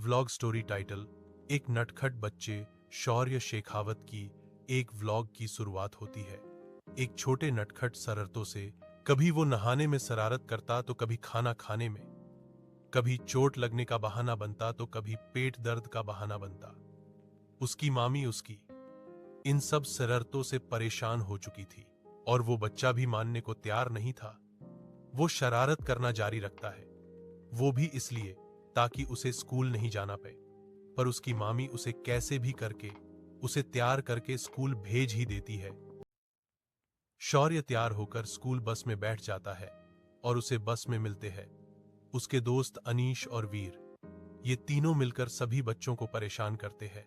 Vlog story title: एक नटखट बच्चे शौर्य शेखावत की एक व्लॉग की शुरुआत होती है। एक छोटे नटखट शरारतों से। कभी वो नहाने में शरारत करता तो कभी खाना खाने में, कभी चोट लगने का बहाना बनता तो कभी पेट दर्द का बहाना बनता। उसकी मामी उसकी इन सब शरारतों से परेशान हो चुकी थी और वो बच्चा भी मानने को तैयार नहीं था। वो शरारत करना जारी रखता है, वो भी इसलिए ताकि उसे स्कूल नहीं जाना पड़े। पर उसकी मामी उसे कैसे भी करके उसे तैयार करके स्कूल भेज ही देती है। शौर्य तैयार होकर स्कूल बस में बैठ जाता है और उसे बस में मिलते हैं उसके दोस्त अनीश और वीर। ये तीनों मिलकर सभी बच्चों को परेशान करते हैं।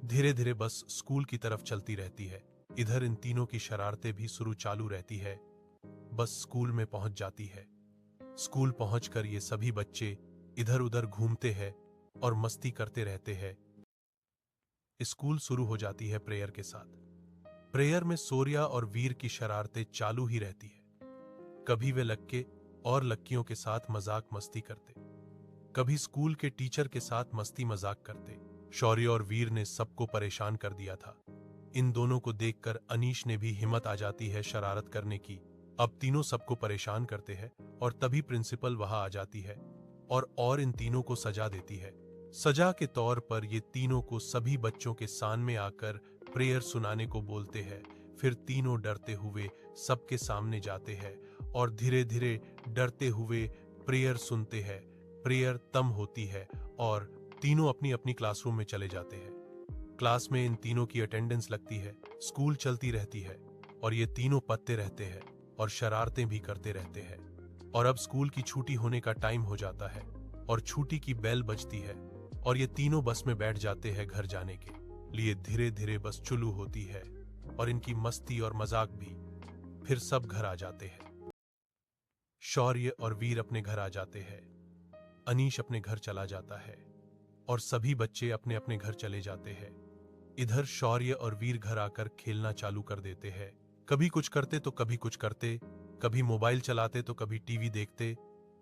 धीरे धीरे बस स्कूल की तरफ चलती रहती है। इधर इन तीनों की शरारतें भी शुरू चालू रहती है। बस स्कूल में पहुंच जाती है। स्कूल पहुंचकर ये सभी बच्चे इधर उधर घूमते हैं और मस्ती करते रहते हैं। स्कूल शुरू हो जाती है प्रेयर के साथ। प्रेयर में शौर्य और वीर की शरारतें चालू ही रहती है। कभी वे लड़के और लड़कियों के साथ मजाक मस्ती करते, कभी स्कूल के टीचर के साथ मस्ती मजाक करते। शौर्य और वीर ने सबको परेशान कर दिया था। इन दोनों को देखकर अनीश ने भी हिम्मत आ जाती है शरारत करने की। अब तीनों सबको परेशान करते हैं और तभी प्रिंसिपल वहां आ जाती है और इन तीनों को सजा देती है। सजा के तौर पर ये तीनों को सभी बच्चों के सामने आकर प्रेयर सुनाने को बोलते हैं। फिर तीनों डरते हुए सबके सामने जाते हैं और धीरे धीरे डरते हुए प्रेयर सुनते हैं। प्रेयर तम होती है और तीनों अपनी अपनी क्लासरूम में चले जाते हैं। क्लास में इन तीनों की अटेंडेंस लगती है, स्कूल चलती रहती है और ये तीनों पढ़ते रहते हैं और शरारतें भी करते रहते हैं। और अब स्कूल की छुट्टी होने का टाइम हो जाता है और छुट्टी की बेल बजती है और ये तीनों बस में बैठ जाते हैं घर जाने के लिए। धीरे धीरे बस चालू होती है और इनकी मस्ती और मजाक भी। फिर सब घर आ जाते हैं। शौर्य और वीर अपने घर आ जाते हैं। अनीश अपने घर चला जाता है और सभी बच्चे अपने अपने घर चले जाते हैं। इधर शौर्य और वीर घर आकर खेलना चालू कर देते हैं। कभी कुछ करते तो कभी कुछ करते, कभी मोबाइल चलाते तो कभी टीवी देखते,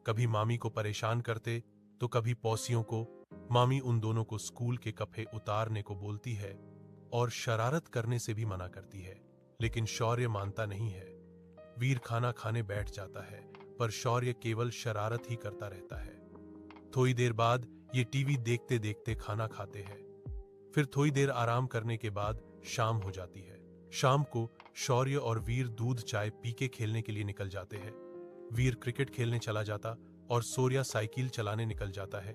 कभी मामी को परेशान करते तो कभी पड़ोसियों को। मामी उन दोनों को स्कूल के कपड़े उतारने को बोलती है और शरारत करने से भी मना करती है, लेकिन शौर्य मानता नहीं है। वीर खाना खाने बैठ जाता है पर शौर्य केवल शरारत ही करता रहता है। थोड़ी देर बाद ये टीवी देखते देखते खाना खाते हैं। फिर थोड़ी देर आराम करने के बाद शाम हो जाती है। शाम को शौर्य और वीर दूध चाय पी के खेलने के लिए निकल जाते हैं। वीर क्रिकेट खेलने चला जाता और शौर्य साइकिल चलाने निकल जाता है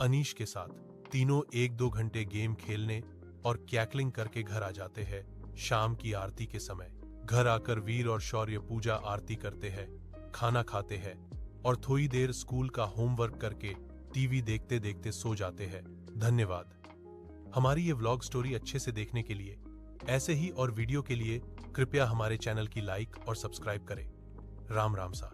अनीश के साथ। तीनों 1-2 घंटे गेम खेलने और कैकलिंग करके घर आ जाते हैं। शाम की आरती के समय घर आकर वीर और शौर्य पूजा आरती करते हैं, खाना खाते हैं और थोड़ी देर स्कूल का होमवर्क करके टीवी देखते देखते सो जाते हैं। धन्यवाद। हमारी ये व्लॉग स्टोरी अच्छे से देखने के लिए, ऐसे ही और वीडियो के लिए कृपया हमारे चैनल की लाइक और सब्सक्राइब करें। राम राम सा।